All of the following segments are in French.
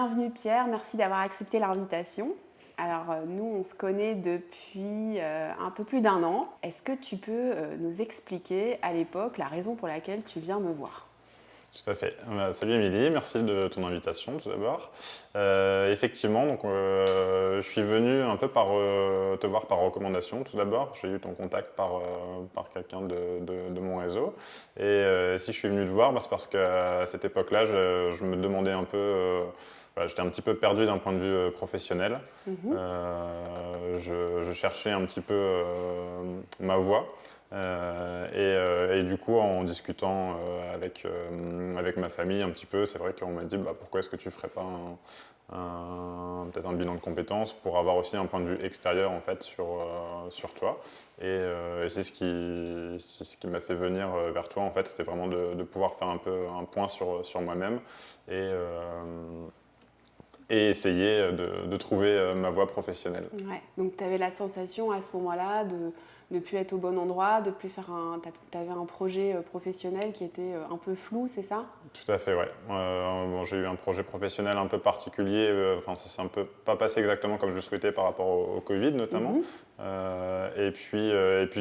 Bienvenue Pierre, merci d'avoir accepté l'invitation. Alors nous, on se connaît depuis un peu plus d'1 an. Est-ce que tu peux nous expliquer à l'époque la raison pour laquelle tu viens me voir? Tout à fait. Salut Émilie, merci de ton invitation tout d'abord. Effectivement, je suis venu un peu te voir par recommandation tout d'abord. J'ai eu ton contact par quelqu'un de mon réseau. Et si je suis venu te voir, c'est parce qu'à cette époque-là, je me demandais un peu, voilà, j'étais un petit peu perdu d'un point de vue professionnel. Mhm. Je cherchais un petit peu ma voie. Et du coup, en discutant avec ma famille un petit peu, c'est vrai qu'on m'a dit pourquoi est-ce que tu ne ferais pas peut-être un bilan de compétences pour avoir aussi un point de vue extérieur en fait, sur toi. Et c'est ce qui m'a fait venir vers toi, en fait, c'était vraiment de pouvoir faire un peu un point sur moi-même et essayer de trouver ma voie professionnelle. Ouais. Donc tu avais la sensation à ce moment-là de ne plus être au bon endroit, de plus faire un... Tu avais un projet professionnel qui était un peu flou, c'est ça? Tout à fait, ouais. J'ai eu un projet professionnel un peu particulier. Enfin, ça s'est un peu pas passé exactement comme je le souhaitais par rapport au Covid notamment. Mhm. Et puis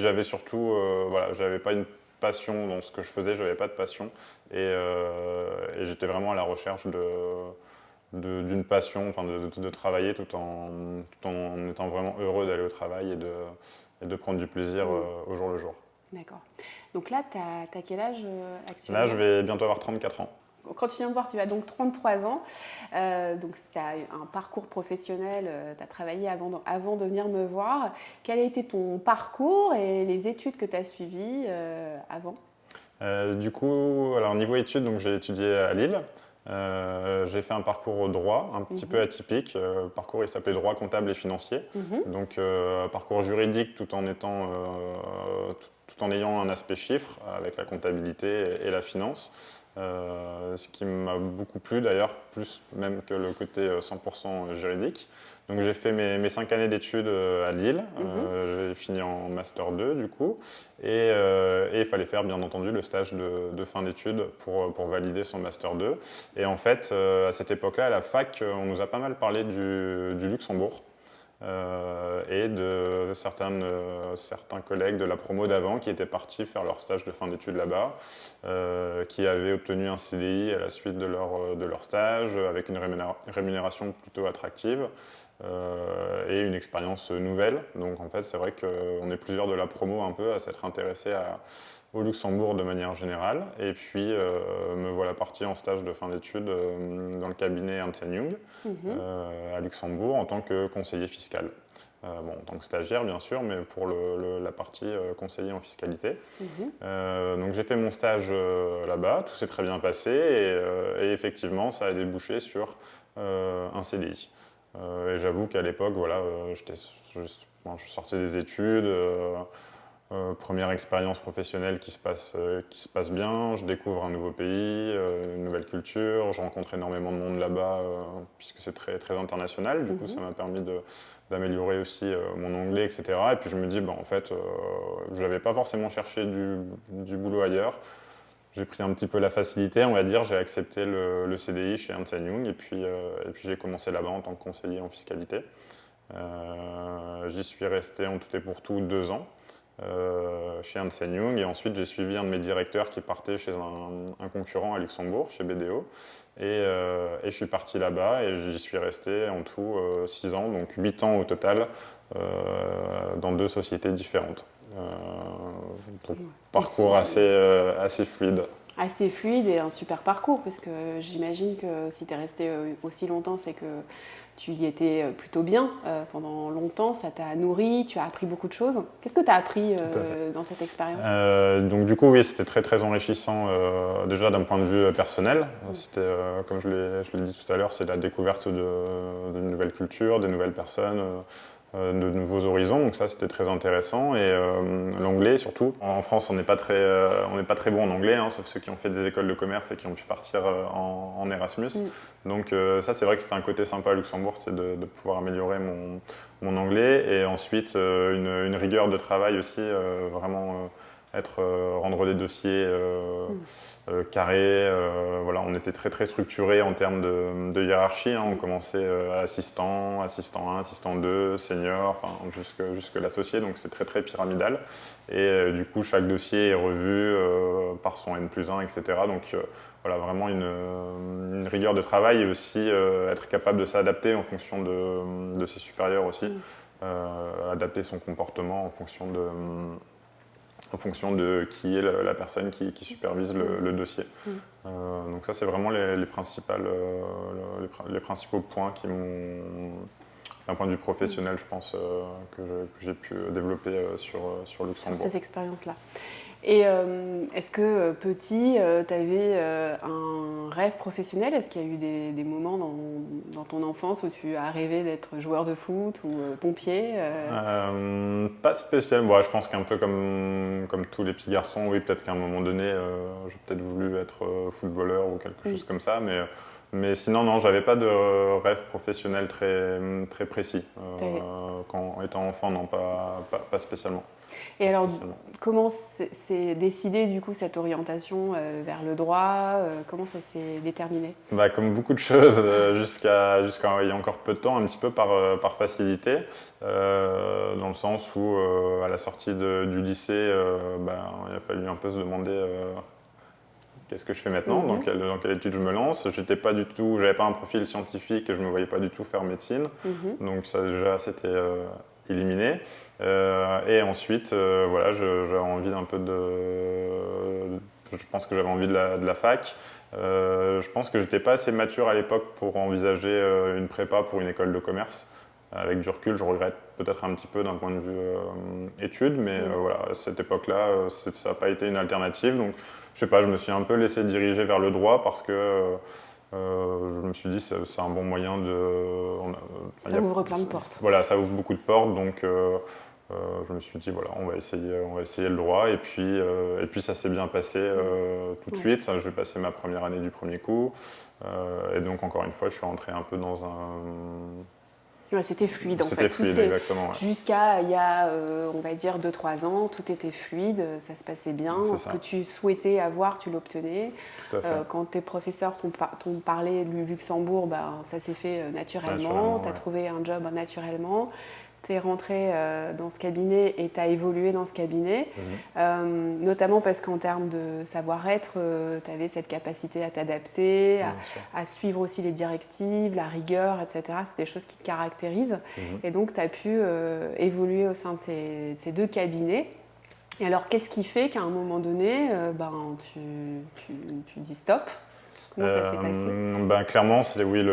j'avais surtout, voilà, j'avais pas une passion dans ce que je faisais, j'avais pas de passion. Et j'étais vraiment à la recherche d'une passion, enfin de travailler tout en étant vraiment heureux d'aller au travail et de prendre du plaisir Mhm. au jour le jour. D'accord. Donc là, tu as quel âge Là, je actuellement? vais bientôt avoir 34 ans. Quand tu viens me voir, tu as donc 33 ans. Donc tu as un parcours professionnel, tu as travaillé avant de venir me voir. Quel a été ton parcours et les études que tu as suivies avant? Du coup, alors niveau études, donc j'ai étudié à Lille. J'ai fait un parcours au droit, un petit peu Mhm. atypique. Le parcours, il s'appelait droit comptable et financier. Mhm. Donc, parcours juridique tout en ayant un aspect chiffre avec la comptabilité et la finance. Ce qui m'a beaucoup plu d'ailleurs, plus même que le côté 100% juridique. Donc j'ai fait mes 5 années d'études à Lille. Mhm. J'ai fini en Master 2 du coup. Et il fallait faire bien entendu le stage de fin d'études pour valider son Master 2. Et en fait, à cette époque-là, à la fac, on nous a pas mal parlé du Luxembourg. Et de certains collègues de la promo d'avant qui étaient partis faire leur stage de fin d'études là-bas, qui avaient obtenu un CDI à la suite de leur stage, avec une rémunération plutôt attractive et une expérience nouvelle. Donc en fait, c'est vrai qu'on est plusieurs de la promo un peu à s'être intéressés au Luxembourg de manière générale. Et puis, me voilà parti en stage de fin d'études dans le cabinet Ernst Young Mhm. à Luxembourg en tant que conseiller fiscal. En tant que stagiaire bien sûr, mais pour la partie conseiller en fiscalité. Mhm. Donc j'ai fait mon stage là-bas, tout s'est très bien passé et effectivement ça a débouché sur un CDI. Et j'avoue qu'à l'époque, voilà, je sortais des études, première expérience professionnelle qui se passe bien, je découvre un nouveau pays, une nouvelle culture, je rencontre énormément de monde là-bas puisque c'est très, très international. Du coup, Mhm. ça m'a permis d'améliorer aussi mon anglais, etc. Et puis je me dis, en fait, je n'avais pas forcément cherché du boulot ailleurs. J'ai pris un petit peu la facilité, on va dire, j'ai accepté le CDI chez Ernst Young et puis j'ai commencé là-bas en tant que conseiller en fiscalité. J'y suis resté en tout et pour tout 2 ans chez Ernst Young et ensuite j'ai suivi un de mes directeurs qui partait chez un concurrent à Luxembourg, chez BDO et je suis parti là-bas et j'y suis resté en tout 6 ans, donc 8 ans au total dans 2 sociétés différentes. Donc, Ouais. parcours assez fluide. Assez fluide et un super parcours, parce que j'imagine que si tu es resté aussi longtemps, c'est que tu y étais plutôt bien pendant longtemps, ça t'a nourri, tu as appris beaucoup de choses. Qu'est-ce que tu as appris Tout à fait. dans cette expérience? Donc du coup, oui, c'était très très enrichissant déjà d'un point de vue personnel. C'était, comme je l'ai dit tout à l'heure, c'est la découverte d'une nouvelle culture, des nouvelles personnes, de nouveaux horizons. Donc ça, c'était très intéressant. Et l'anglais surtout. En France, on n'est pas très bon en anglais, hein, sauf ceux qui ont fait des écoles de commerce et qui ont pu partir en Erasmus. Mm. Donc ça, c'est vrai que c'était un côté sympa à Luxembourg, c'est de pouvoir améliorer mon anglais et ensuite une rigueur de travail aussi vraiment rendre des dossiers carrés. Voilà, on était très très structuré en termes de hiérarchie. Hein. On commençait assistant 1, assistant 2, senior, enfin, jusque l'associé, donc c'est très très pyramidal. Et du coup, chaque dossier est revu par son N+1, etc. Donc voilà, vraiment une rigueur de travail et aussi être capable de s'adapter en fonction de ses supérieurs aussi. Adapter son comportement en fonction de qui est la personne qui supervise le dossier. Donc ça, c'est vraiment les principaux points qui m'ont, d'un point de vue professionnel, je pense, que j'ai pu développer sur Luxembourg. Sur ces expériences-là. Et est-ce que petit, tu avais un rêve professionnel? Est-ce qu'il y a eu des moments dans ton enfance où tu as rêvé d'être joueur de foot ou pompier? Pas spécialement. Bon, je pense qu'un peu comme tous les petits garçons, oui, peut-être qu'à un moment donné, j'ai peut-être voulu être footballeur ou quelque chose comme ça, mais sinon, non, j'avais pas de rêve professionnel très, très précis. Étant enfant, non, pas spécialement. Et alors, comment s'est décidé du coup cette orientation vers le droit? Comment ça s'est déterminé? Comme beaucoup de choses, jusqu'à il y a encore peu de temps, un petit peu par facilité, dans le sens où à la sortie du lycée, il a fallu un peu se demander qu'est-ce que je fais maintenant, dans quelle étude je me lance. J'avais pas un profil scientifique et je me voyais pas du tout faire médecine, donc ça déjà c'était éliminé. Et ensuite, voilà, j'avais envie je pense que j'avais envie de la fac. Je pense que j'étais pas assez mature à l'époque pour envisager une prépa pour une école de commerce. Avec du recul, je regrette peut-être un petit peu d'un point de vue études, mais voilà, à cette époque-là, ça n'a pas été une alternative. Donc, je sais pas, je me suis un peu laissé diriger vers le droit parce que je me suis dit c'est un bon moyen ça ouvre plein de portes. Voilà, ça ouvre beaucoup de portes, donc je me suis dit voilà, on va essayer le droit et puis ça s'est bien passé tout de suite. J'ai passé ma première année du premier coup et donc encore une fois, je suis rentré un peu dans un... Ouais, c'était fluide en fait. C'était fluide, exactement. Ouais. Jusqu'à il y a, on va dire, 2-3 ans, tout était fluide, ça se passait bien. Ce que tu souhaitais avoir, tu l'obtenais. Quand tes professeurs t'ont parlé du Luxembourg, ça s'est fait naturellement. Tu as trouvé un job naturellement. Tu es rentré dans ce cabinet et tu as évolué dans ce cabinet, notamment parce qu'en termes de savoir-être, tu avais cette capacité à t'adapter, à suivre aussi les directives, la rigueur, etc. C'est des choses qui te caractérisent. Et donc, tu as pu évoluer au sein de ces deux cabinets. Et alors, qu'est-ce qui fait qu'à un moment donné, tu dis stop? Comment ça s'est passé? Clairement, c'est oui,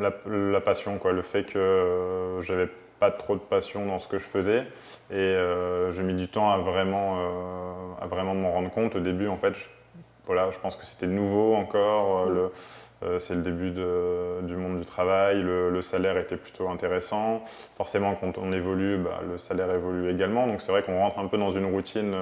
la passion, quoi. Le fait que j'avais pas trop de passion dans ce que je faisais et j'ai mis du temps à vraiment m'en rendre compte. Au début, en fait, je pense que c'était nouveau encore. C'est le début du monde du travail, le salaire était plutôt intéressant. Forcément, quand on évolue, le salaire évolue également. Donc c'est vrai qu'on rentre un peu dans une routine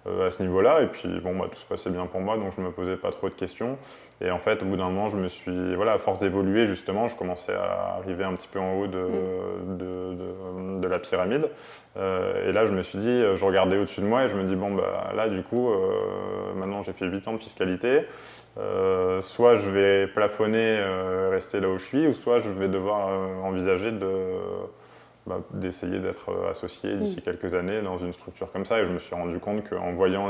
à ce niveau-là. Et puis tout se passait bien pour moi, donc je ne me posais pas trop de questions. Et en fait, au bout d'un moment, à force d'évoluer, justement, je commençais à arriver un petit peu en haut de la pyramide. Et là, je me suis dit, je regardais au-dessus de moi et je me dis, là, du coup, maintenant j'ai fait 8 ans de fiscalité. Soit je vais plafonner, rester là où je suis, ou soit je vais devoir envisager d'essayer d'être associé d'ici quelques années dans une structure comme ça. Et je me suis rendu compte qu'en voyant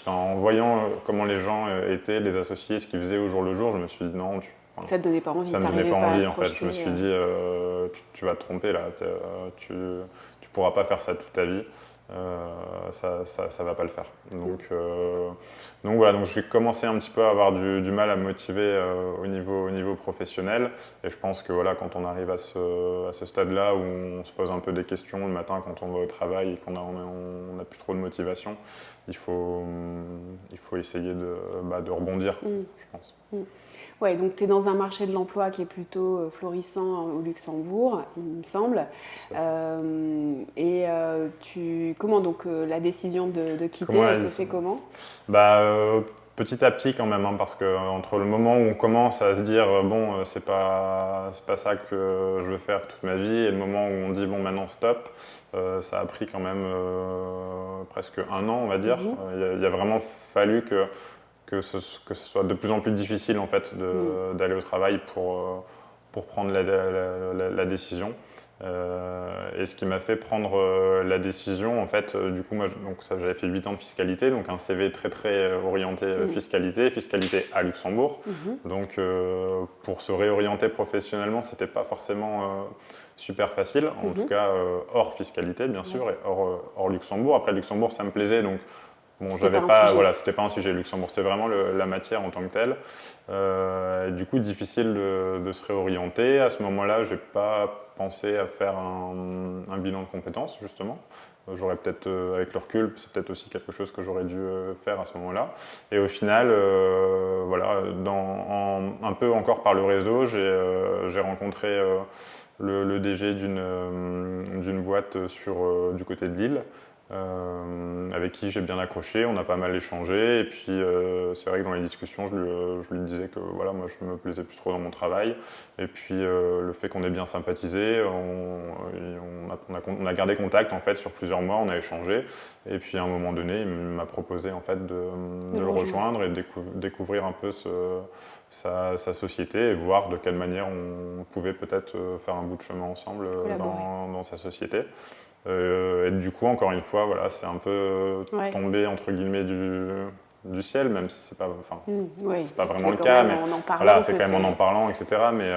en voyant comment les gens étaient, les associés, ce qu'ils faisaient au jour le jour, je me suis dit non. Ça te donnait pas envie. Ça me donnait pas envie en fait. Je me suis dit tu vas te tromper là. Tu pourras pas faire ça toute ta vie. Ça va pas le faire. Donc voilà, donc j'ai commencé un petit peu à avoir du mal à me motiver au niveau professionnel. Et je pense que voilà, quand on arrive à ce stade-là où on se pose un peu des questions le matin quand on va au travail et qu'on a plus trop de motivation, il faut essayer de rebondir, je pense. Ouais, donc tu es dans un marché de l'emploi qui est plutôt florissant au Luxembourg, il me semble. Comment donc la décision de quitter, elle se fait comment? petit à petit quand même, hein, parce que entre le moment où on commence à se dire bon, c'est pas ça que je veux faire toute ma vie, et le moment où on dit bon, maintenant stop, ça a pris quand même presque un an, on va dire. Il a vraiment fallu que ce soit de plus en plus difficile en fait d'aller au travail pour prendre la décision. Et ce qui m'a fait prendre la décision, en fait, du coup, moi, j'avais fait 8 ans de fiscalité, donc un CV très très orienté fiscalité à Luxembourg. Donc pour se réorienter professionnellement, c'était pas forcément super facile, en tout cas hors fiscalité bien sûr, et hors Luxembourg. Après Luxembourg, ça me plaisait, donc bon, voilà, c'était pas un sujet Luxembourg, c'était vraiment la matière en tant que telle. Et du coup, difficile de se réorienter. À ce moment-là, j'ai pas pensé à faire un bilan de compétences, justement. J'aurais peut-être, avec le recul, c'est peut-être aussi quelque chose que j'aurais dû faire à ce moment-là. Et au final, voilà, un peu encore par le réseau, j'ai rencontré le DG d'une boîte du côté de Lille. Avec qui j'ai bien accroché, on a pas mal échangé, et puis c'est vrai que dans les discussions, je lui disais que voilà, moi je me plaisais plus trop dans mon travail, et puis le fait qu'on ait bien sympathisé, on a gardé contact en fait sur plusieurs mois, on a échangé, et puis à un moment donné, il m'a proposé en fait de le rejoindre et de découvrir un peu sa société et voir de quelle manière on pouvait peut-être faire un bout de chemin ensemble dans sa société. Et du coup, encore une fois, voilà, c'est un peu tombé entre guillemets du ciel, même si c'est pas, c'est pas vraiment le cas, mais voilà, c'est quand même en parlant, etc. Mais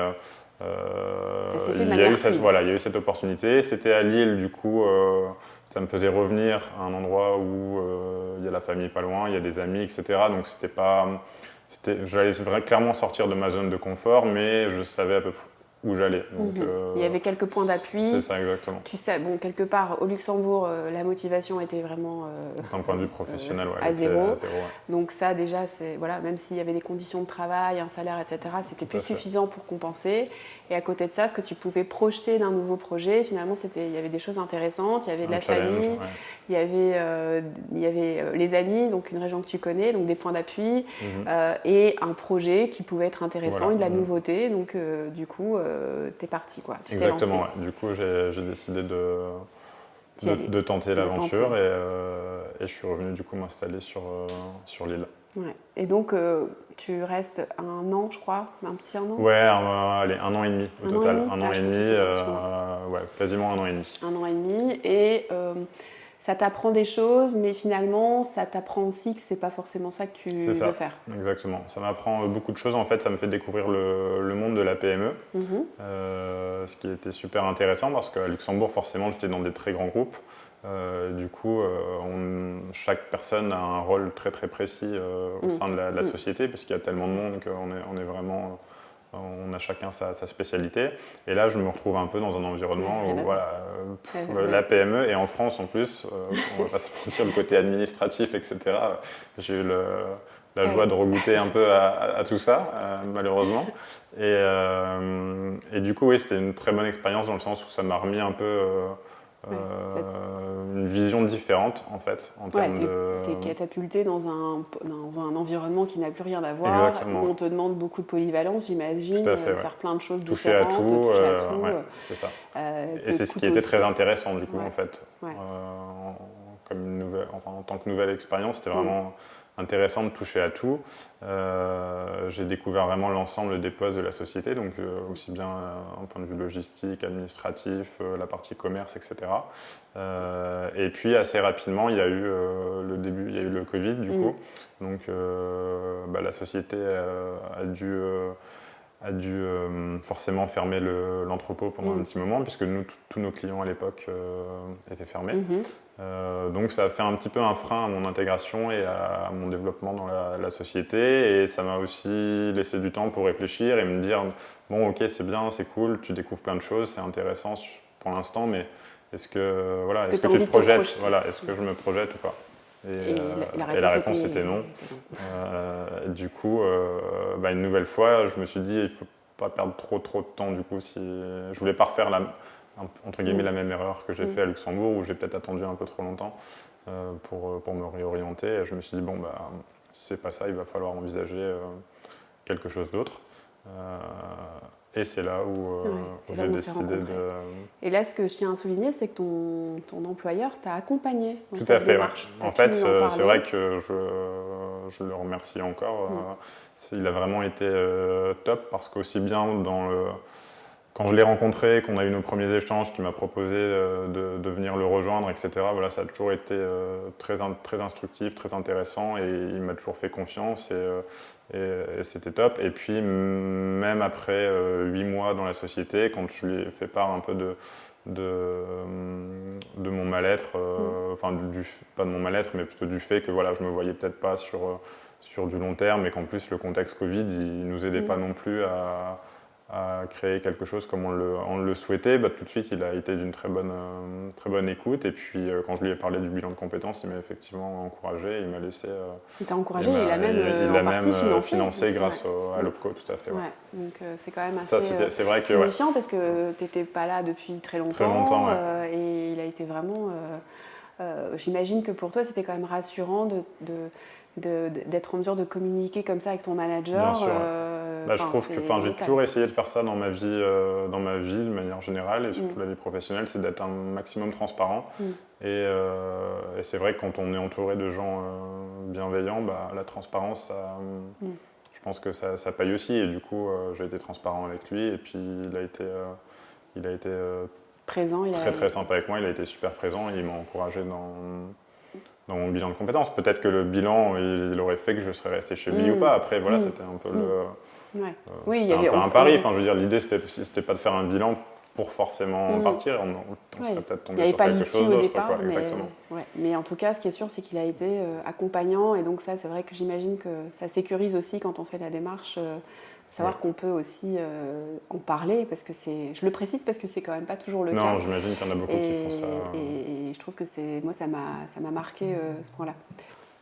il y a eu cette opportunité. C'était à Lille, du coup, ça me faisait revenir à un endroit où il y a la famille pas loin, il y a des amis, etc. Donc j'allais clairement sortir de ma zone de confort, mais je savais à peu près où j'allais. Il y avait quelques points d'appui. C'est ça, exactement. Tu sais, bon, quelque part, au Luxembourg, la motivation était vraiment d'un point de vue professionnel, à zéro. Ouais. Donc ça, déjà, voilà, même s'il y avait des conditions de travail, un salaire, etc., c'était plus suffisant pour compenser. Et à côté de ça, ce que tu pouvais projeter d'un nouveau projet, finalement, il y avait des choses intéressantes, il y avait de la famille, il y avait les amis, donc une région que tu connais, donc des points d'appui, et un projet qui pouvait être intéressant, et de la nouveauté. Donc du coup, t'es parti, quoi. Tu t'es lancé. Exactement, ouais. Du coup, j'ai décidé de tenter l'aventure, et je suis revenu du coup m'installer sur l'île. Ouais. Et donc, tu restes un an, je crois, un petit un an. Ouais, allez, un an et demi au total. Un an et demi, ouais, quasiment un an et demi. Un an et demi, et ça t'apprend des choses, mais finalement, ça t'apprend aussi que c'est pas forcément ça que tu veux faire. Exactement. Ça m'apprend beaucoup de choses. En fait, ça me fait découvrir le monde de la PME, ce qui était super intéressant parce qu'à Luxembourg, forcément, j'étais dans des très grands groupes. Du coup, chaque personne a un rôle très très précis au sein de la société, parce qu'il y a tellement de monde qu'on est vraiment, on a chacun sa spécialité. Et là, je me retrouve un peu dans un environnement où voilà, la PME, et en France en plus, on va pas se mentir, le côté administratif, etc. J'ai eu la joie de regoûter un peu à tout ça, malheureusement. Et du coup, oui, c'était une très bonne expérience dans le sens où ça m'a remis un peu une vision différente en fait en termes de... T'es catapulté dans un environnement qui n'a plus rien à voir. Exactement. Où on te demande beaucoup de polyvalence, j'imagine, faire plein de choses différentes, toucher à tout, c'est ça. Et c'est ce qui était très intéressant du coup en fait. Comme une nouvelle, en tant que nouvelle expérience, c'était vraiment intéressant de toucher à tout. J'ai découvert vraiment l'ensemble des postes de la société, donc aussi bien en point de vue logistique, administratif, la partie commerce, etc. Et puis assez rapidement, il y a eu il y a eu le Covid du coup, donc la société a dû forcément fermer l'entrepôt pendant un petit moment, puisque tous nos clients à l'époque étaient fermés. Donc ça a fait un petit peu un frein à mon intégration et à mon développement dans la société, et ça m'a aussi laissé du temps pour réfléchir et me dire bon, ok, c'est bien, c'est cool, tu découvres plein de choses, c'est intéressant pour l'instant, mais est-ce que tu te projettes, est-ce que je me projette ou pas? Et la réponse était non. Du coup, une nouvelle fois, je me suis dit il ne faut pas perdre trop de temps. Du coup, si je voulais pas refaire entre guillemets la même erreur que j'ai fait à Luxembourg, où j'ai peut-être attendu un peu trop longtemps pour me réorienter. Et je me suis dit bon, si c'est pas ça, il va falloir envisager quelque chose d'autre. Et c'est là où j'ai décidé de... Et là, ce que je tiens à souligner, c'est que ton employeur t'a accompagné dans Tout cette à fait, démarche. ouais. En fait, c'est vrai que je le remercie encore. Il a vraiment été top parce qu'aussi bien quand je l'ai rencontré, qu'on a eu nos premiers échanges, qu'il m'a proposé de venir le rejoindre, etc. Voilà, ça a toujours été très instructif, très intéressant, et il m'a toujours fait confiance, et c'était top. Et puis même après 8 mois dans la société, quand je lui ai fait part un peu de mon mal-être, enfin pas de mon mal-être, mais plutôt du fait que voilà, je me voyais peut-être pas sur du long terme, et qu'en plus le contexte Covid, il nous aidait pas non plus à créer quelque chose comme on le souhaitait. Tout de suite, il a été d'une très bonne écoute. Et puis, quand je lui ai parlé du bilan de compétences, il m'a effectivement encouragé. Il m'a laissé. Il t'a encouragé, il a même financé grâce à l'OPCO, tout à fait. Ouais. Donc, c'est quand même assez c'est vrai que, signifiant parce que tu n'étais pas là depuis très longtemps. Très longtemps, et il a été vraiment. J'imagine que pour toi, c'était quand même rassurant d'être en mesure de communiquer comme ça avec ton manager. Bien sûr, je trouve que j'ai toujours essayé de faire ça dans ma vie de manière générale, et surtout la vie professionnelle, c'est d'être un maximum transparent. Et c'est vrai que quand on est entouré de gens bienveillants, la transparence, je pense que ça paye aussi. Et du coup, j'ai été transparent avec lui, et puis il a été présent, très sympa avec moi. Il a été super présent, et il m'a encouragé dans mon bilan de compétences. Peut-être que le bilan, il aurait fait que je serais resté chez lui ou pas. Après, voilà, c'était un peu un pari. Enfin, je veux dire, l'idée, c'était pas de faire un bilan pour forcément partir. On serait peut-être tombé sur quelque chose d'autre. Exactement. Mais en tout cas, ce qui est sûr, c'est qu'il a été accompagnant. Et donc ça, c'est vrai que j'imagine que ça sécurise aussi quand on fait la démarche. Savoir qu'on peut aussi en parler, parce que je le précise parce que c'est quand même pas toujours le cas. Non, j'imagine qu'il y en a beaucoup qui font ça. Et je trouve que moi, ça m'a marqué ce point-là.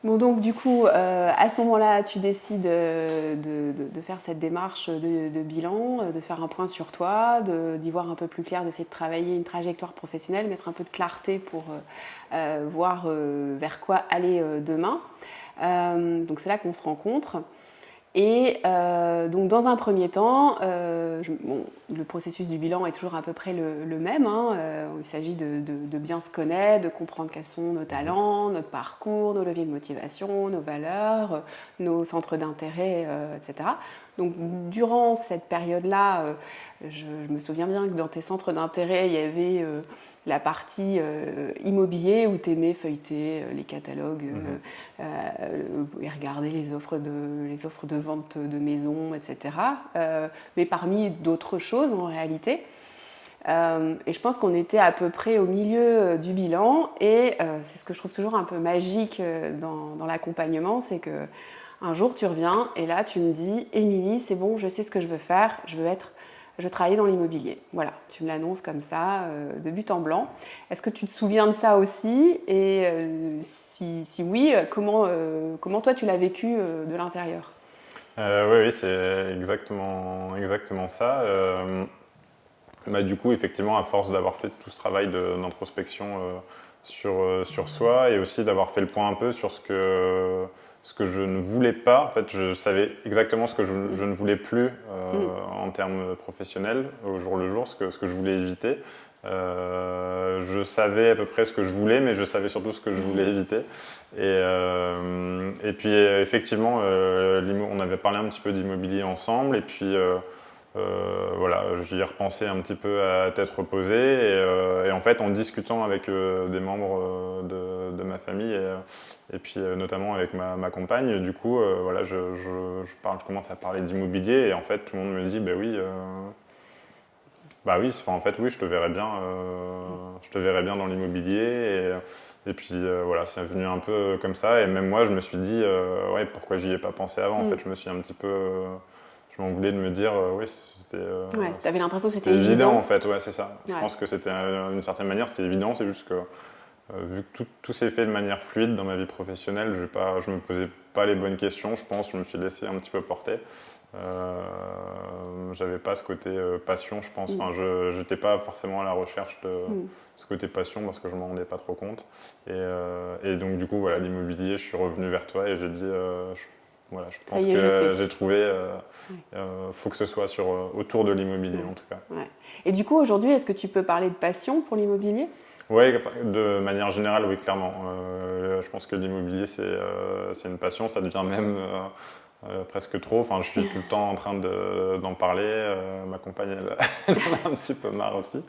Bon, donc du coup, à ce moment-là, tu décides de faire cette démarche de bilan, de faire un point sur toi, d'y voir un peu plus clair, d'essayer de travailler une trajectoire professionnelle, mettre un peu de clarté pour voir vers quoi aller demain. Donc c'est là qu'on se rencontre. Et donc dans un premier temps, le processus du bilan est toujours à peu près le même. Il s'agit de bien se connaître, de comprendre quels sont nos talents, notre parcours, nos leviers de motivation, nos valeurs, nos centres d'intérêt, etc. Donc durant cette période-là, je me souviens bien que dans tes centres d'intérêt, il y avait la partie immobilier où tu aimais feuilleter les catalogues et regarder les offres de vente de maisons, etc. Mais parmi d'autres choses en réalité. Et je pense qu'on était à peu près au milieu du bilan, et c'est ce que je trouve toujours un peu magique dans l'accompagnement, c'est que un jour tu reviens et là tu me dis « Émilie, c'est bon, je sais ce que je veux faire, je veux travailler dans l'immobilier ». Voilà, tu me l'annonces comme ça, de but en blanc. Est-ce que tu te souviens de ça aussi? Et si oui, comment toi tu l'as vécu de l'intérieur? Oui, c'est exactement ça. Du coup, effectivement, à force d'avoir fait tout ce travail d'introspection sur soi, et aussi d'avoir fait le point un peu sur ce que je ne voulais pas. En fait, je savais exactement ce que je ne voulais plus en termes professionnels, au jour le jour, ce que je voulais éviter. Je savais à peu près ce que je voulais, mais je savais surtout ce que je voulais éviter. Et puis, effectivement, on avait parlé un petit peu d'immobilier ensemble, et puis voilà, j'y ai repensé un petit peu à tête reposée, et en fait, en discutant avec des membres de ma famille, et puis notamment avec ma compagne, du coup, voilà, je commence à parler d'immobilier, et en fait, tout le monde me dit, oui, en fait, oui, je te verrais bien dans l'immobilier, et puis voilà, c'est venu un peu comme ça, et même moi, je me suis dit, ouais, pourquoi j'y ai pas pensé avant? En fait, je me suis un petit peu... je m'en voulais de me dire, oui, c'était... tu avais l'impression que c'était évident, en fait, ouais, c'est ça. Je pense que c'était, d'une certaine manière, c'était évident, c'est juste que, vu que tout s'est fait de manière fluide dans ma vie professionnelle, je me posais pas les bonnes questions, je pense, je me suis laissé un petit peu porter. J'avais pas ce côté passion, je pense. Enfin, je n'étais pas forcément à la recherche de ce côté passion parce que je m'en rendais pas trop compte. Et donc du coup, voilà, l'immobilier, je suis revenu vers toi et j'ai dit, voilà, je pense que j'ai trouvé, faut que ce soit autour de l'immobilier en tout cas. Ouais. Et du coup, aujourd'hui, est-ce que tu peux parler de passion pour l'immobilier? Oui, enfin, de manière générale, oui, clairement. Je pense que l'immobilier, c'est une passion, ça devient même presque trop. Enfin, je suis tout le temps en train d'en parler. Ma compagne, elle en a un petit peu marre aussi.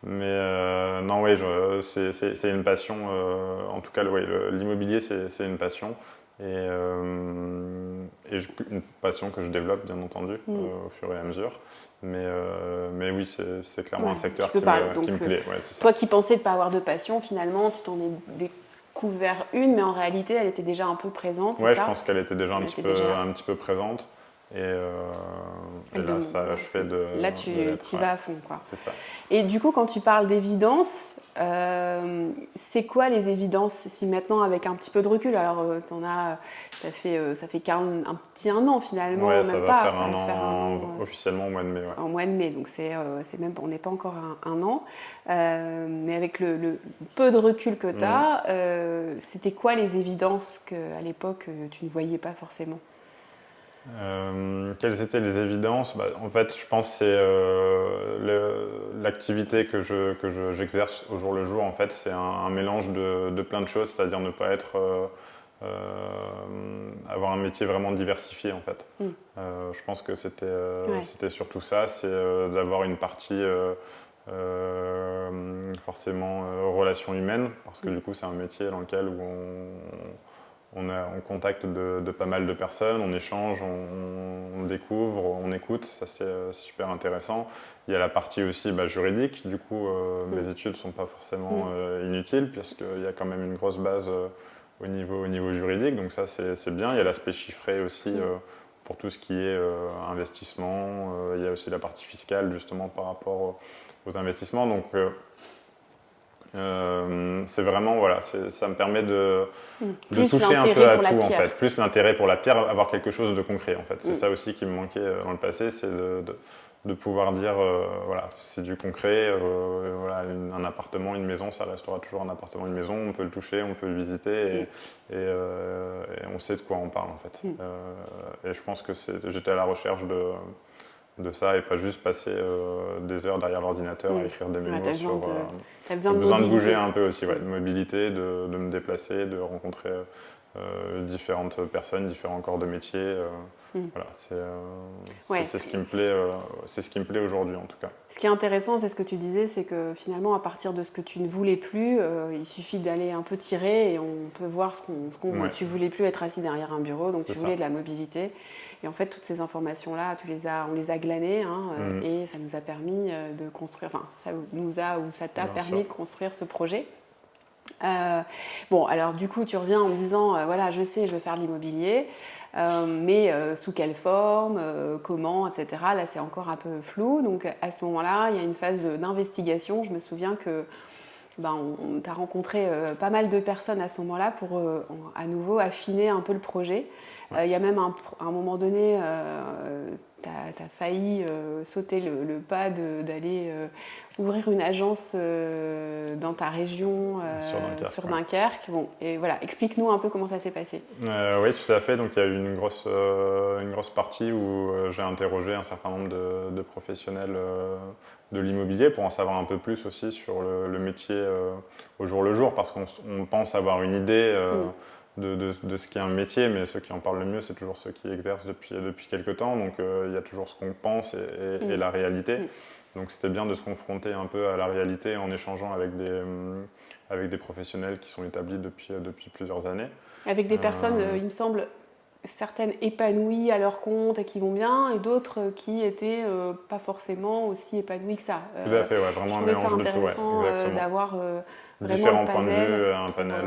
Non, oui, c'est une passion. En tout cas, oui, l'immobilier, c'est une passion. Une passion que je développe, bien entendu, au fur et à mesure. Mais oui, c'est clairement un secteur qui me plaît. Ouais, toi qui pensais ne pas avoir de passion, finalement, tu t'en es découvert une, mais en réalité, elle était déjà un peu présente. Ouais, je pense qu'elle était déjà un petit peu présente. Et là, ça je fais de. Là, tu y vas à fond, quoi. C'est ça. Et du coup, quand tu parles d'évidence, c'est quoi les évidences si maintenant, avec un petit peu de recul, alors ça fait un petit an finalement, ouais, même ça va pas. Faire un an officiellement au mois de mai. Ouais. En mois de mai, donc même, on n'est pas encore un an. Mais avec le peu de recul que tu as, c'était quoi les évidences qu'à l'époque tu ne voyais pas forcément? Quelles étaient les évidences? En fait, je pense que c'est l'activité que j'exerce au jour le jour. En fait, c'est un mélange de plein de choses, c'est-à-dire ne pas être avoir un métier vraiment diversifié en fait. Je pense que c'était surtout ça, c'est d'avoir une partie forcément relations humaines, parce que du coup c'est un métier dans lequel où on est en contact de pas mal de personnes, on échange, on découvre, on écoute, ça c'est super intéressant. Il y a la partie aussi juridique, du coup mes études ne sont pas forcément inutiles, puisqu'il y a quand même une grosse base au niveau juridique, donc ça c'est bien. Il y a l'aspect chiffré aussi pour tout ce qui est investissement, il y a aussi la partie fiscale justement par rapport aux investissements. Donc c'est vraiment, voilà, ça me permet de toucher un peu à tout en fait. Plus l'intérêt pour la pierre, avoir quelque chose de concret en fait. C'est ça aussi qui me manquait dans le passé, c'est de pouvoir dire, voilà, c'est du concret, voilà, un appartement, une maison, ça restera toujours un appartement, une maison, on peut le toucher, on peut le visiter et on sait de quoi on parle en fait. Et je pense que j'étais à la recherche de ça et pas juste passer des heures derrière l'ordinateur à écrire des mémos sur... T'as besoin de bouger un peu aussi, de mobilité, de me déplacer, de rencontrer différentes personnes, différents corps de métier. Voilà, c'est ce qui me plaît, c'est ce qui me plaît aujourd'hui en tout cas. Ce qui est intéressant, c'est ce que tu disais, c'est que finalement, à partir de ce que tu ne voulais plus, il suffit d'aller un peu tirer et on peut voir ce qu'on veut. Tu voulais plus être assis derrière un bureau, donc tu voulais de la mobilité. Et en fait, toutes ces informations-là, on les a glanées et ça nous a permis de construire, enfin, ça t'a permis de construire ce projet. Bon, alors du coup, tu reviens en me disant, voilà, je sais, je veux faire de l'immobilier, mais sous quelle forme, comment, etc. Là, c'est encore un peu flou. Donc, à ce moment-là, il y a une phase d'investigation. Je me souviens que tu as rencontré pas mal de personnes à ce moment-là pour à nouveau affiner un peu le projet. Il y a même un moment donné, tu as failli sauter le pas d'aller ouvrir une agence dans ta région sur Dunkerque. Bon, et voilà, explique-nous un peu comment ça s'est passé. Oui, tout à fait. Donc il y a eu une grosse partie où j'ai interrogé un certain nombre de professionnels de l'immobilier pour en savoir un peu plus aussi sur le métier au jour le jour, parce qu'on pense avoir une idée de ce qui est un métier, mais ceux qui en parlent le mieux, c'est toujours ceux qui exercent depuis quelques temps. Donc il y a toujours ce qu'on pense et la réalité. Donc c'était bien de se confronter un peu à la réalité en échangeant avec des professionnels qui sont établis depuis plusieurs années. Avec des personnes, il me semble, certaines épanouies à leur compte et qui vont bien, et d'autres qui étaient pas forcément aussi épanouies que ça. Tout à fait, vraiment un mélange de tout. Je trouvais ça intéressant d'avoir différents points de vue, un panel.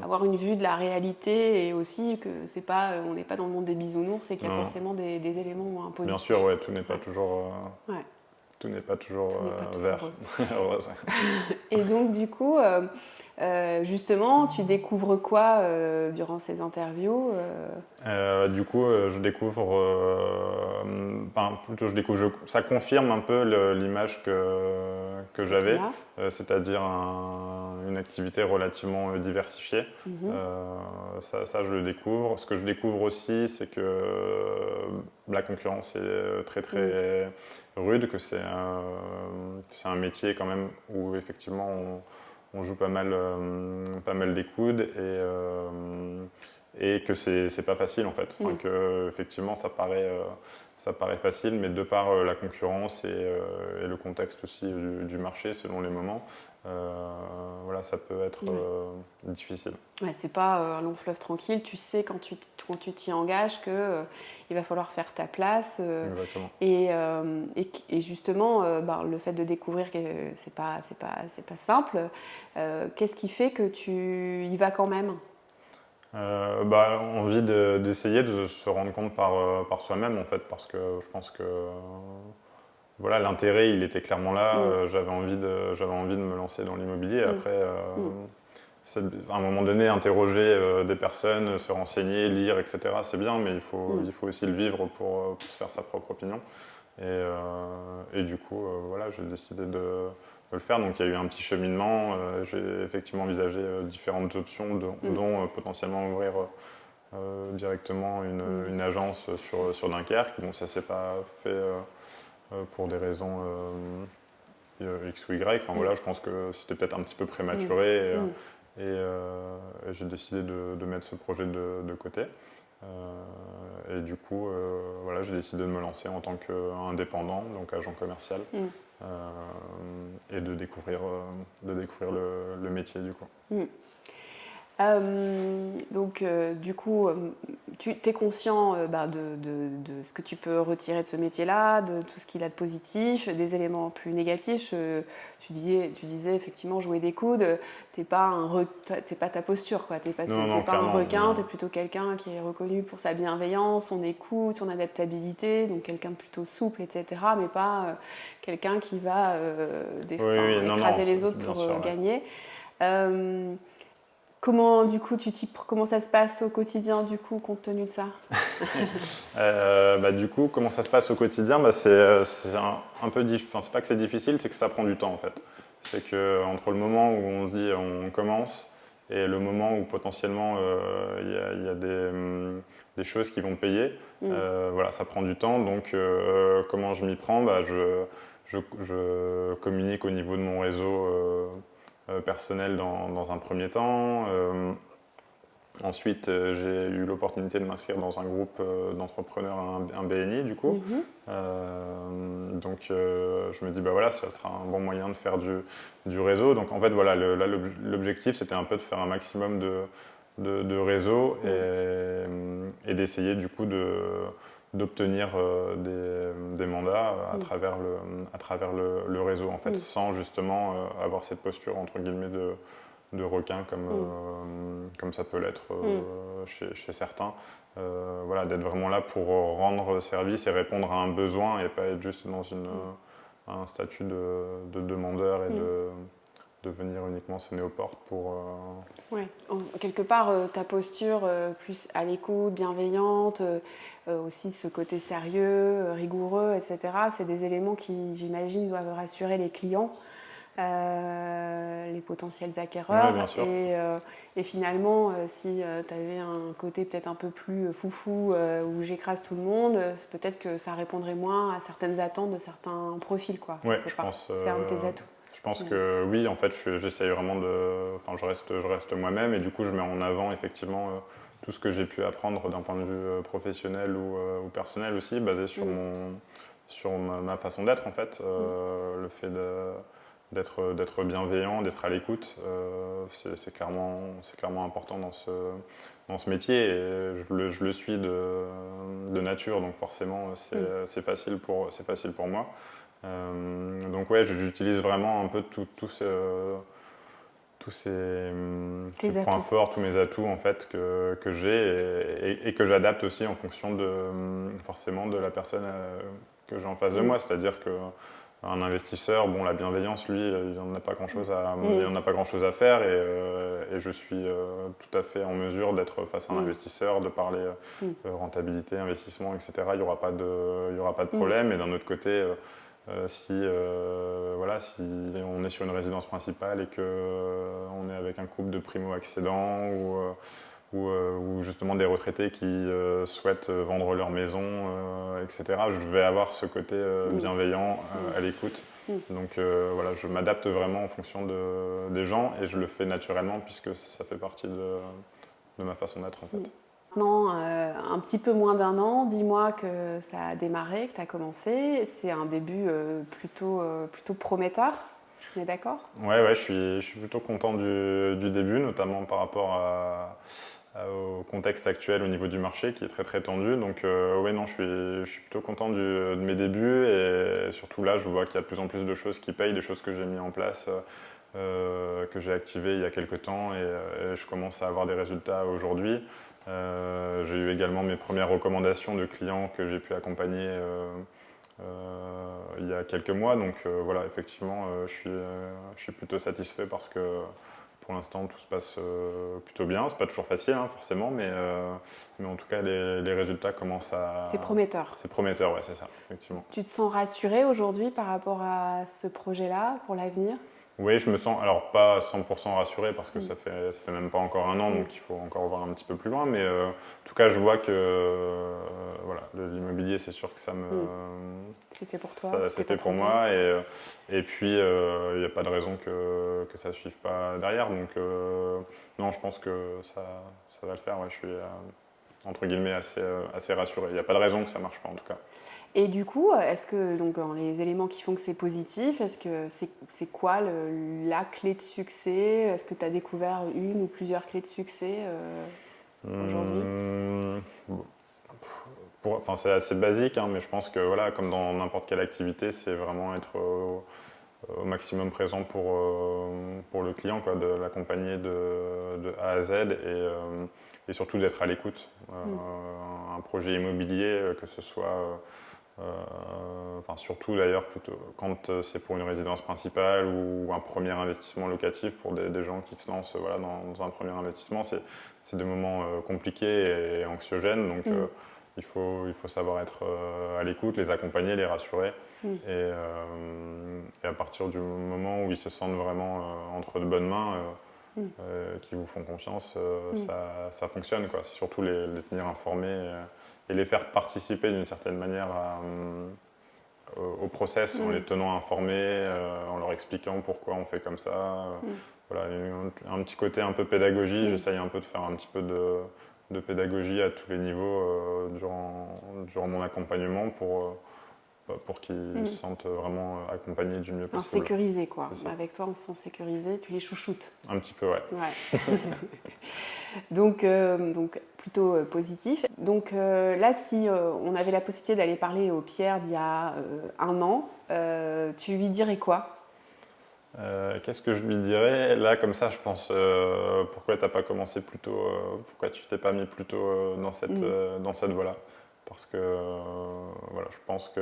Avoir une vue de la réalité et aussi que on n'est pas dans le monde des bisounours et qu'il y a forcément des éléments positifs. Bien sûr, tout n'est pas toujours... Tout n'est pas toujours vert. Et donc, du coup, Justement, tu découvres quoi durant ces interviews Du coup, je découvre, ça confirme un peu l'image que j'avais, c'est-à-dire une activité relativement diversifiée. Ça, je le découvre. Ce que je découvre aussi, c'est que la concurrence est très très rude, que c'est un métier quand même où effectivement on joue pas mal des coudes et que c'est pas facile en fait. Enfin, que effectivement ça paraît facile, mais de par la concurrence et le contexte aussi du marché selon les moments, voilà, ça peut être difficile. Ouais, c'est pas un long fleuve tranquille. Tu sais quand tu t'y engages que il va falloir faire ta place. Exactement. Et justement, le fait de découvrir que c'est pas simple. Qu'est-ce qui fait que tu y vas quand même? Envie d'essayer de se rendre compte par soi-même en fait, parce que je pense que voilà, l'intérêt il était clairement là. J'avais envie de me lancer dans l'immobilier. Après, à un moment donné, interroger des personnes, se renseigner, lire, etc. C'est bien, mais il faut aussi le vivre pour se faire sa propre opinion. Et du coup, voilà, j'ai décidé de le faire. Donc il y a eu un petit cheminement. J'ai effectivement envisagé différentes options, dont potentiellement ouvrir directement une agence sur Dunkerque. Bon, ça ne s'est pas fait pour des raisons X ou Y. Enfin, voilà, je pense que c'était peut-être un petit peu prématuré. Et j'ai décidé de mettre ce projet de côté. Et du coup, voilà, j'ai décidé de me lancer en tant qu'indépendant, donc agent commercial, et de découvrir le métier du coup. Du coup, tu es conscient de ce que tu peux retirer de ce métier-là, de tout ce qu'il a de positif, des éléments plus négatifs. Tu disais effectivement jouer des coudes, t'es pas ta posture, quoi. T'es pas un requin, tu es plutôt quelqu'un qui est reconnu pour sa bienveillance, son écoute, son adaptabilité, donc quelqu'un de plutôt souple, etc. Mais pas quelqu'un qui va écraser les autres pour gagner. Comment, du coup, comment ça se passe au quotidien, du coup, compte tenu de ça? Du coup, comment ça se passe au quotidien? C'est un peu difficile. Enfin, c'est pas que c'est difficile, c'est que ça prend du temps, en fait. C'est qu'entre le moment où on se dit on commence et le moment où potentiellement il y a des choses qui vont payer, voilà, ça prend du temps. Donc, comment je m'y prends? Je communique au niveau de mon réseau personnel dans un premier temps. Ensuite, j'ai eu l'opportunité de m'inscrire dans un groupe d'entrepreneurs, un BNI du coup. Donc je me dis, voilà, ça sera un bon moyen de faire du réseau. Donc en fait, voilà, l'objectif, c'était un peu de faire un maximum de réseau et d'essayer du coup d'obtenir des mandats à travers le réseau, en fait, sans justement avoir cette posture, entre guillemets, de requin comme ça peut l'être chez certains. Voilà, d'être vraiment là pour rendre service et répondre à un besoin et pas être juste dans un statut de demandeur et de venir uniquement sonner aux portes pour... Ouais. Quelque part, ta posture plus à l'écoute, bienveillante, aussi ce côté sérieux, rigoureux, etc., c'est des éléments qui, j'imagine, doivent rassurer les clients. Les potentiels acquéreurs. Ouais, bien sûr. Et finalement, si tu avais un côté peut-être un peu plus foufou où j'écrase tout le monde, peut-être que ça répondrait moins à certaines attentes de certains profils, quoi. Ouais, je pense. C'est un de tes atouts. Je pense que oui, en fait, j'essaye vraiment enfin, je reste moi-même et du coup, je mets en avant effectivement tout ce que j'ai pu apprendre d'un point de vue professionnel ou personnel aussi, basé sur ma façon d'être en fait. Le fait d'être bienveillant, d'être à l'écoute, c'est clairement important dans ce métier et je le suis de nature, donc forcément c'est facile pour moi. Donc ouais, j'utilise vraiment un peu tous ces points forts, tous mes atouts en fait que j'ai et que j'adapte aussi en fonction forcément de la personne que j'ai en face de moi. C'est-à-dire que Un investisseur, bon, la bienveillance, lui, il n'en a pas grand-chose il en a pas grand-chose à faire et je suis tout à fait en mesure d'être face à un investisseur, de parler rentabilité, investissement, etc. Il n'y aura pas de problème. Et d'un autre côté, voilà, si on est sur une résidence principale et qu'on est avec un couple de primo-accédants ou justement des retraités qui souhaitent vendre leur maison, etc. Je vais avoir ce côté bienveillant à l'écoute. Donc voilà, je m'adapte vraiment en fonction des gens et je le fais naturellement puisque ça fait partie de ma façon d'être en fait. Maintenant, un petit peu moins d'un an, dis-moi que ça a démarré, que tu as commencé. C'est un début plutôt prometteur, on est d'accord? Ouais, je suis plutôt content du début, notamment par rapport au contexte actuel au niveau du marché qui est très très tendu. Donc ouais, non, je suis plutôt content de mes débuts et surtout là, je vois qu'il y a de plus en plus de choses qui payent, des choses que j'ai mis en place, que j'ai activées il y a quelques temps et je commence à avoir des résultats aujourd'hui. J'ai eu également mes premières recommandations de clients que j'ai pu accompagner il y a quelques mois. Donc voilà, effectivement, je suis plutôt satisfait parce que pour l'instant, tout se passe plutôt bien. C'est pas toujours facile, hein, forcément, mais en tout cas, les résultats commencent à... C'est prometteur. C'est prometteur, ouais, c'est ça, effectivement. Tu te sens rassuré aujourd'hui par rapport à ce projet-là pour l'avenir? Oui, je me sens, alors pas 100% rassuré parce que ça fait même pas encore un an, donc il faut encore voir un petit peu plus loin, mais en tout cas, je vois que voilà, l'immobilier, c'est sûr que ça me... C'est fait pour toi? C'est fait pour moi, et puis il n'y a pas de raison que ça ne suive pas derrière, donc non, je pense que ça va le faire, ouais, je suis entre guillemets assez rassuré. Il n'y a pas de raison que ça ne marche pas en tout cas. Et du coup, est-ce que donc, dans les éléments qui font que c'est positif, est-ce que c'est quoi la clé de succès? Est-ce que tu as découvert une ou plusieurs clés de succès aujourd'hui? Enfin, c'est assez basique, hein, mais je pense que voilà, comme dans n'importe quelle activité, c'est vraiment être au maximum présent pour le client, quoi, de l'accompagner de A à Z et surtout d'être à l'écoute. Un projet immobilier, que ce soit enfin, surtout d'ailleurs quand c'est pour une résidence principale ou un premier investissement locatif pour des gens qui se lancent voilà, dans un premier investissement, c'est des moments compliqués et anxiogènes, donc il faut savoir être à l'écoute, les accompagner, les rassurer et à partir du moment où ils se sentent vraiment entre de bonnes mains, qui vous font confiance, ça fonctionne, quoi. C'est surtout les tenir informés et les faire participer d'une certaine manière au process en les tenant informés, en leur expliquant pourquoi on fait comme ça. Voilà, un petit côté un peu pédagogie, j'essaye un peu de faire un petit peu de pédagogie à tous les niveaux durant mon accompagnement pour qu'ils se sentent vraiment accompagnés du mieux possible. Sécurisé, quoi. Avec toi, on se sent sécurisé, tu les chouchoutes. Un petit peu, ouais. Donc plutôt positif. Donc là, si on avait la possibilité d'aller parler au Pierre d'il y a un an, tu lui dirais quoi? Qu'est-ce que je lui dirais? Là, comme ça, je pense, pourquoi tu n'as pas commencé plus tôt, pourquoi tu t'es pas mis plus tôt dans cette voie-là? Parce que voilà, je pense que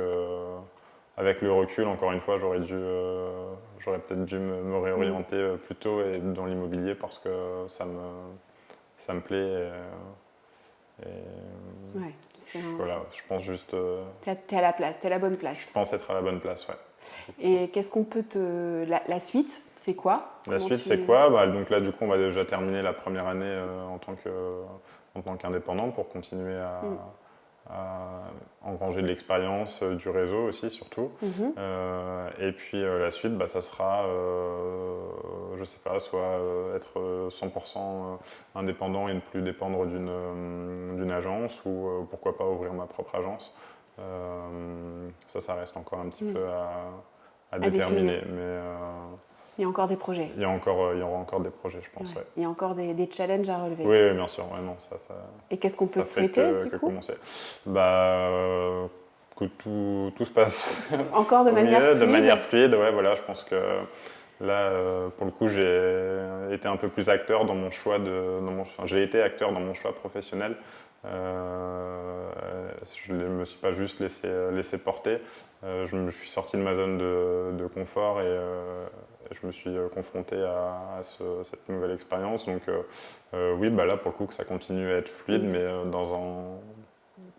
avec le recul, encore une fois, j'aurais peut-être dû me réorienter plus tôt et dans l'immobilier parce que ça me plaît. Voilà, je pense juste. T'es à la place, t'es à la bonne place. Je pense être à la bonne place, ouais. Et qu'est-ce qu'on peut la suite, c'est quoi? La suite, c'est quoi? Donc là, du coup, on va déjà terminer la première année en tant qu'indépendant pour continuer à engranger de l'expérience, du réseau aussi surtout. Et puis la suite, ça sera, je sais pas, soit être 100% indépendant et ne plus dépendre d'une agence ou pourquoi pas ouvrir ma propre agence. Ça reste encore un petit peu à déterminer. Mais, il y a encore des projets. Il y aura encore des projets, je pense. Ouais. Il y a encore des challenges à relever. Oui, bien sûr. Ouais, non, ça, et qu'est-ce qu'on peut te souhaiter du coup commencer. Que tout se passe encore de manière fluide. De manière fluide, ouais, voilà. Je pense que là, pour le coup, j'ai été un peu plus acteur dans mon choix j'ai été acteur dans mon choix professionnel. Je ne me suis pas juste laissé porter. Je me suis sorti de ma zone de confort et je me suis confronté à cette nouvelle expérience. Donc oui, bah là pour le coup que ça continue à être fluide, mais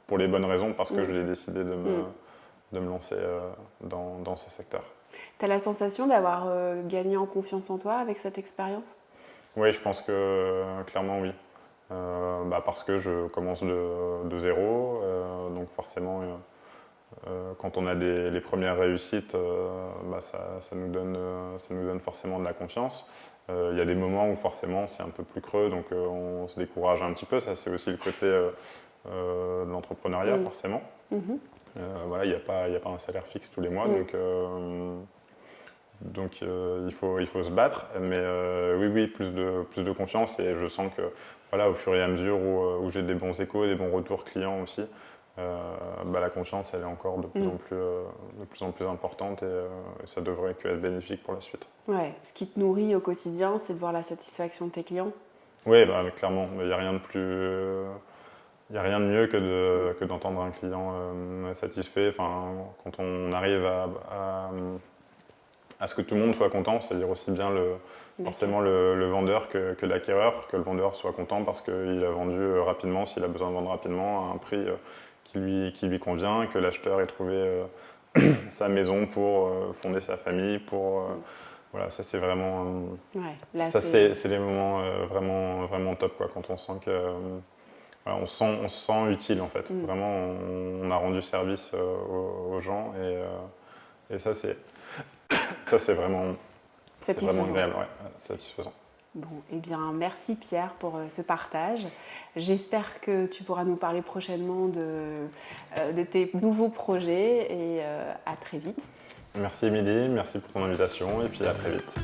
pour les bonnes raisons, parce que j'ai décidé de me lancer dans ce secteur. Tu as la sensation d'avoir gagné en confiance en toi avec cette expérience? Oui, je pense que clairement oui. Parce que je commence de zéro, donc forcément quand on a les premières réussites, ça nous donne forcément de la confiance. Il y a des moments où forcément c'est un peu plus creux, donc on se décourage un petit peu. Ça, c'est aussi le côté de l'entrepreneuriat, forcément. Voilà, il n'y a pas un salaire fixe tous les mois, donc il faut se battre. Mais oui, plus de confiance, et je sens que voilà, au fur et à mesure où j'ai des bons échos, des bons retours clients aussi, la confiance elle est encore de plus en plus importante, et ça devrait que être bénéfique pour la suite. Ouais. Ce qui te nourrit au quotidien, c'est de voir la satisfaction de tes clients? Oui, clairement, il n'y a rien de plus... Il n'y a rien de mieux que d'entendre un client satisfait. Enfin, quand on arrive à ce que tout le monde soit content, c'est-à-dire aussi bien forcément le vendeur que l'acquéreur, que le vendeur soit content parce qu'il a vendu rapidement, s'il a besoin de vendre rapidement, à un prix qui lui convient, que l'acheteur ait trouvé sa maison pour fonder sa famille, voilà, ça c'est vraiment... ça c'est les moments vraiment top, quoi, quand on sent que... on se sent utile en fait. Vraiment, on a rendu service aux gens, et ça c'est vraiment agréable, satisfaisant. Bon, eh bien, merci Pierre pour ce partage. J'espère que tu pourras nous parler prochainement de tes nouveaux projets, et à très vite. Merci Émilie, merci pour ton invitation, et puis à très vite.